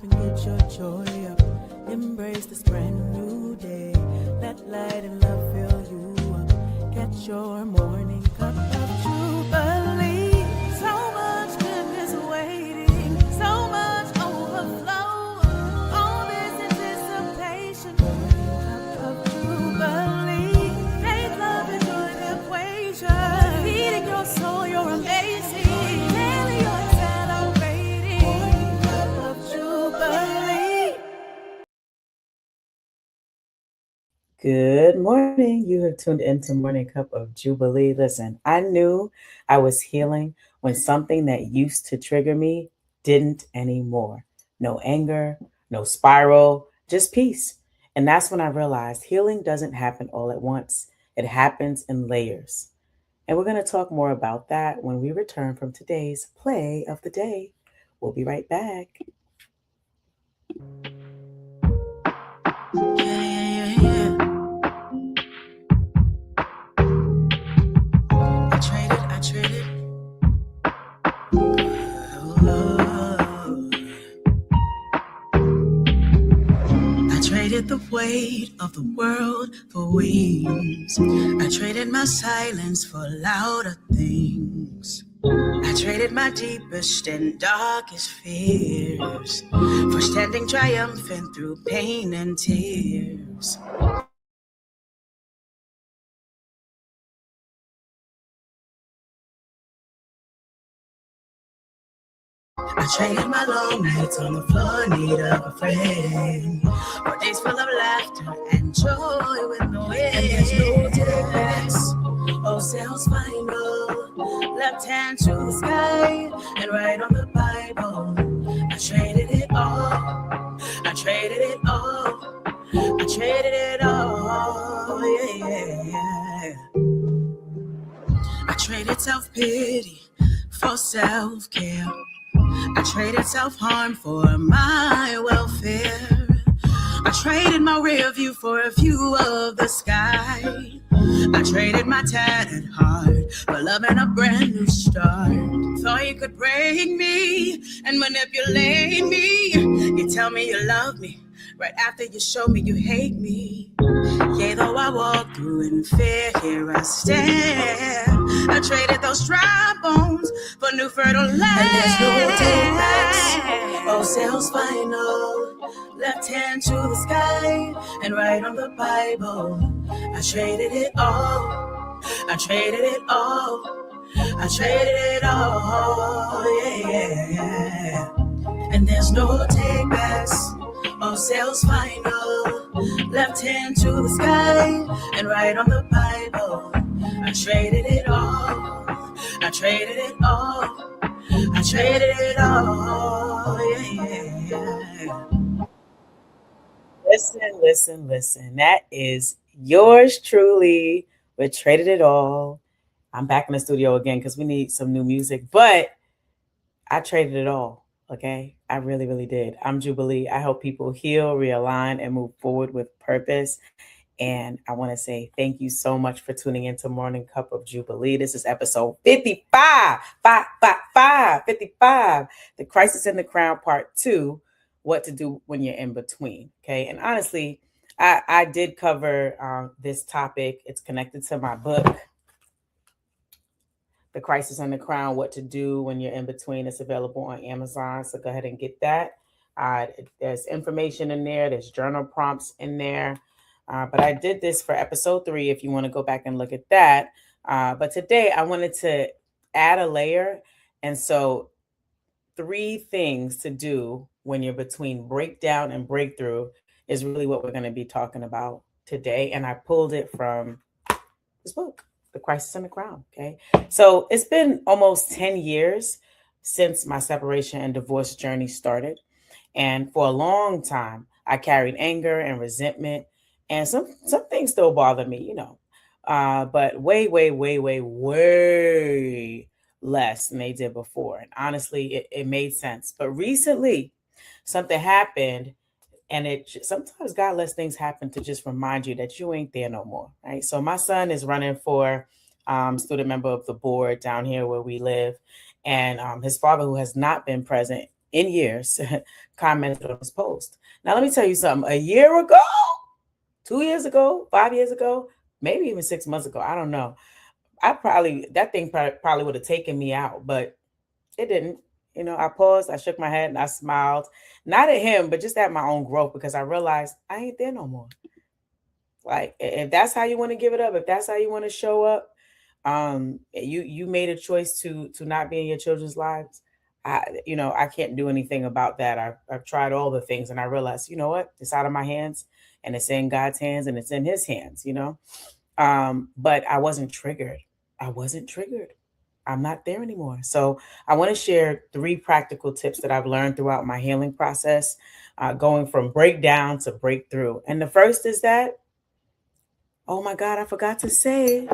up and get your joy up. Embrace this brand new day. Let light and love fill you up. Catch your morning cup of Jubilee. So much goodness waiting, so much overflow. All this anticipation. Morning cup of Jubilee. Faith, love, and joy, the equation. Feeding your soul, you're amazing. Daily you're celebrating. Morning cup of Jubilee. Good morning. You have tuned into Morning Cup of Jubilee. Listen, I knew I was healing when something that used to trigger me didn't anymore. No anger, no spiral, just peace. And that's when I realized healing doesn't happen all at once. It happens in layers. And we're going to talk more about that when we return from today's play of the day. We'll be right back. The weight of the world for wings. I traded my silence for louder things. I traded my deepest and darkest fears for standing triumphant through pain and tears. I traded my long nights on the floor, need of a friend, for days full of laughter and joy with no end. And there's no takebacks, all sales final, left hand to the sky and right on the Bible. I traded it all, I traded it all, I traded it all, yeah. I traded self-pity for self-care. I traded self-harm for my welfare. I traded my rear view for a view of the sky. I traded my tattered heart for love and a brand new start. Thought you could break me and manipulate me. You tell me you love me right after you show me you hate me. Yea, though I walk through in fear, here I stand. I traded those dry bones for new fertile land. And there's no takebacks, all sales final, left hand to the sky and right on the Bible. I traded it all, I traded it all, I traded it all, yeah. And there's no takebacks, all sales final, left hand to the sky and right on the Bible. I traded it all, I traded it all, I traded it all, yeah. Listen. That is yours truly. We traded it all. I'm back in the studio again because we need some new music, but I traded it all. Okay. I really, really did. I'm Jubilee. I help people heal, realign, and move forward with purpose. And I want to say thank you so much for tuning into Morning Cup of Jubilee. This is episode 55. 55. The Crisis in the Crown, part 2. What to do when you're in between. Okay. And honestly, I did cover this topic. It's connected to my book, The Crisis in the Crown, What to Do When You're in Between. It's available on Amazon. So go ahead and get that. There's information in there. There's journal prompts in there. But I did this for episode 3 if you want to go back and look at that. But today I wanted to add a layer. And so 3 things to do when you're between breakdown and breakthrough is really what we're going to be talking about today. And I pulled it from this book, The Crisis in the Crown. Okay. So it's been almost 10 years since my separation and divorce journey started. And for a long time, I carried anger and resentment. And some things still bother me, you know, but way less than they did before. And honestly, it made sense. But recently, something happened, and sometimes God lets things happen to just remind you that you ain't there no more, right? So my son is running for student member of the board down here where we live, and his father, who has not been present in years commented on this post. Now, let me tell you something. A year ago, 2 years ago, 5 years ago, maybe even 6 months ago, I don't know. That thing probably would have taken me out, but it didn't. I paused, I shook my head, and I smiled. Not at him, but just at my own growth, because I realized I ain't there no more. Like, if that's how you want to give it up, if that's how you want to show up, you made a choice to not be in your children's lives. I can't do anything about that. I've tried all the things, and I realized, you know what, it's out of my hands, and it's in God's hands, and it's in His hands. But I wasn't triggered. I'm not there anymore. So I want to share 3 practical tips that I've learned throughout my healing process, going from breakdown to breakthrough. And the first is that, oh my God, I forgot to say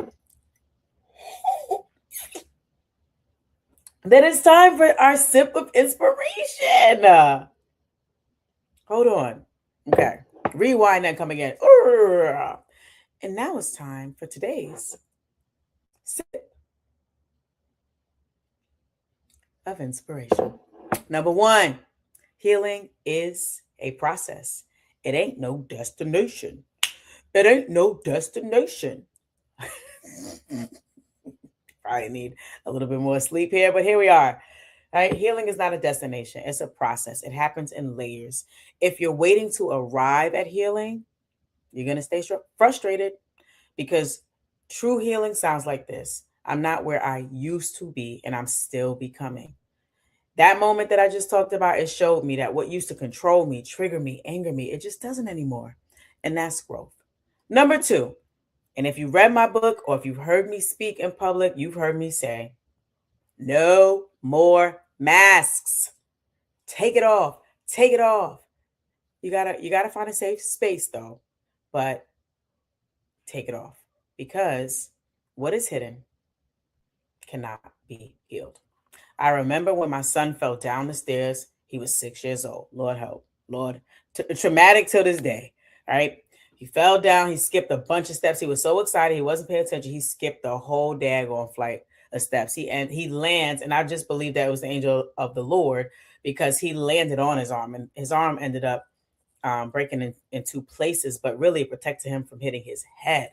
that it's time for our sip of inspiration. Hold on. Okay. Rewind and come again. And now it's time for today's sip of inspiration. Number 1, healing is a process. It ain't no destination. It ain't no destination. Probably need a little bit more sleep here, but here we are. Right? Healing is not a destination, it's a process. It happens in layers. If you're waiting to arrive at healing, you're going to stay frustrated, because true healing sounds like this: I'm not where I used to be, and I'm still becoming. That moment that I just talked about, it showed me that what used to control me, trigger me, anger me, it just doesn't anymore. And that's growth. Number 2, and if you read my book or if you've heard me speak in public, you've heard me say, no more masks. Take it off. Take it off. You gotta find a safe space though, but take it off, because what is hidden cannot be healed. I remember when my son fell down the stairs. He was 6 years old. Lord help. Lord, traumatic till this day. Right? He fell down. He skipped a bunch of steps. He was so excited. He wasn't paying attention. He skipped the whole daggone flight of steps. He lands, and I just believe that it was the angel of the Lord, because he landed on his arm, and his arm ended up breaking in 2 places, but really it protected him from hitting his head.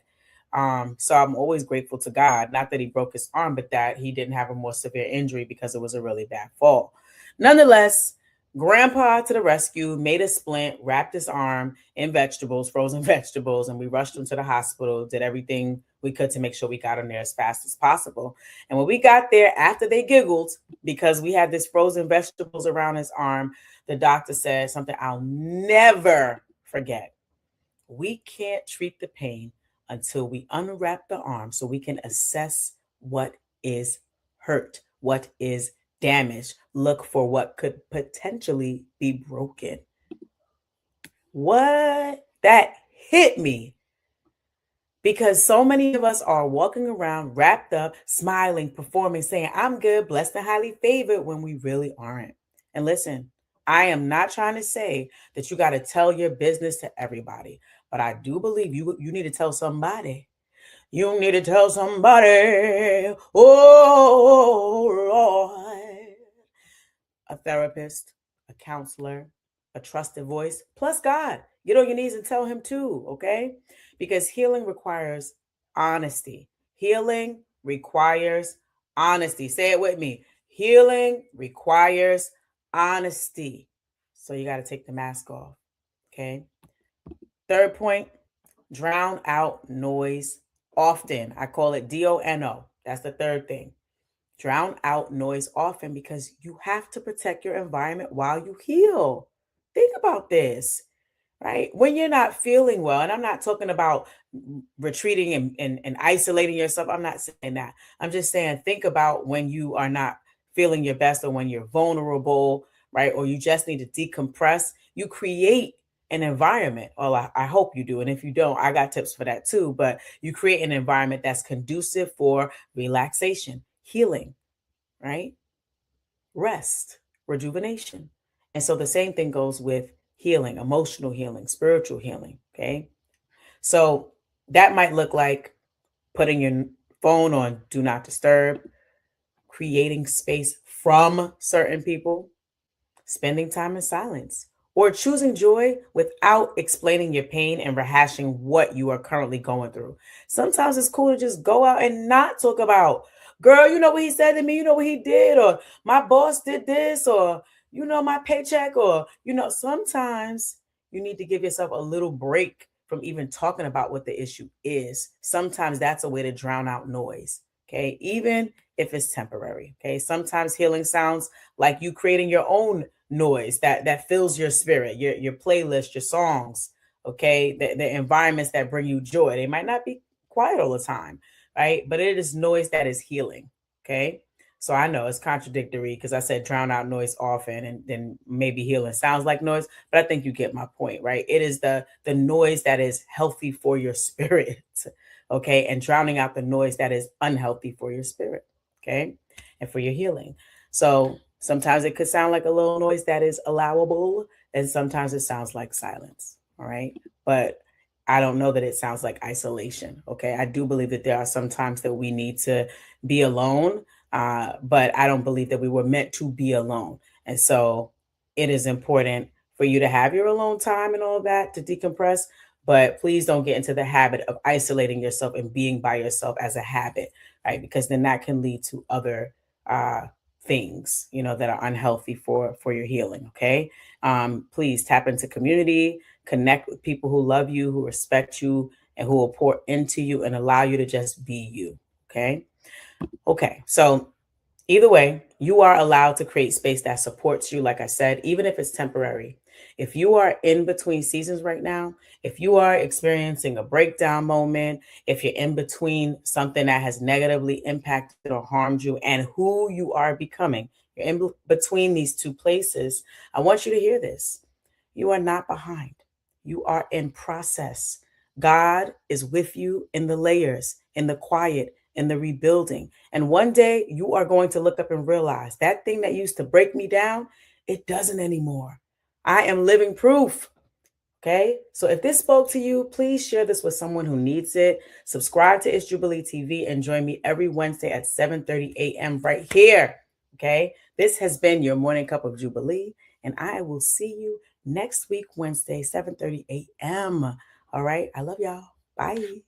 So I'm always grateful to God, not that he broke his arm, but that he didn't have a more severe injury, because it was a really bad fall. Nonetheless, Grandpa to the rescue, made a splint, wrapped his arm in vegetables, frozen vegetables, and we rushed him to the hospital, did everything we could to make sure we got him there as fast as possible. And when we got there, after they giggled, because we had this frozen vegetables around his arm, the doctor said something I'll never forget. We can't treat the pain until we unwrap the arm, so we can assess what is hurt, what is damaged, look for what could potentially be broken. What? That hit me, because so many of us are walking around wrapped up, smiling, performing, saying, I'm good, blessed, and highly favored, when we really aren't. And listen, I am not trying to say that you got to tell your business to everybody, but I do believe you need to tell somebody. You need to tell somebody. Oh, Lord. A therapist, a counselor, a trusted voice, plus God. Get on your knees and tell him too, okay? Because healing requires honesty. Healing requires honesty. Say it with me. Healing requires honesty. So you got to take the mask off, okay? Third point, drown out noise often. I call it D.O.N.O. That's the third thing. Drown out noise often, because you have to protect your environment while you heal. Think about this, right? When you're not feeling well, and I'm not talking about retreating and isolating yourself. I'm not saying that. I'm just saying, think about when you are not feeling your best, or when you're vulnerable, right? Or you just need to decompress. You create an environment. Well, I hope you do. And if you don't, I got tips for that too. But you create an environment that's conducive for relaxation, healing, right? Rest, rejuvenation. And so the same thing goes with healing, emotional healing, spiritual healing. Okay. So that might look like putting your phone on do not disturb, creating space from certain people, spending time in silence, or choosing joy without explaining your pain and rehashing what you are currently going through. Sometimes it's cool to just go out and not talk about, girl, you know what he said to me, you know what he did, or my boss did this, or my paycheck, or sometimes you need to give yourself a little break from even talking about what the issue is. Sometimes that's a way to drown out noise. Okay. Even if it's temporary. Okay. Sometimes healing sounds like you creating your own noise that fills your spirit, your playlist, your songs. Okay. The environments that bring you joy. They might not be quiet all the time, right? But it is noise that is healing. Okay. So I know it's contradictory because I said drown out noise often, and then maybe healing sounds like noise, but I think you get my point, right? It is the noise that is healthy for your spirit, okay, and drowning out the noise that is unhealthy for your spirit, okay, and for your healing. So sometimes it could sound like a little noise that is allowable, and sometimes it sounds like silence, all right? But I don't know that it sounds like isolation, okay? I do believe that there are some times that we need to be alone, but I don't believe that we were meant to be alone. And so it is important for you to have your alone time and all that to decompress. But please don't get into the habit of isolating yourself and being by yourself as a habit, right? Because then that can lead to other uh, things, that are unhealthy for your healing. Okay, please tap into community, connect with people who love you, who respect you, and who will pour into you and allow you to just be you. Okay, so either way, you are allowed to create space that supports you, like I said, even if it's temporary. If you are in between seasons right now, if you are experiencing a breakdown moment, if you're in between something that has negatively impacted or harmed you and who you are becoming, you're in between these two places, I want you to hear this. You are not behind, you are in process. God is with you in the layers, in the quiet, in the rebuilding. And one day you are going to look up and realize that thing that used to break me down, it doesn't anymore. I am living proof. Okay. So if this spoke to you, please share this with someone who needs it. Subscribe to It's Jubilee TV and join me every Wednesday at 7:30 a.m. right here. Okay. This has been your Morning Cup of Jubilee, and I will see you next week, Wednesday, 7:30 a.m. All right. I love y'all. Bye.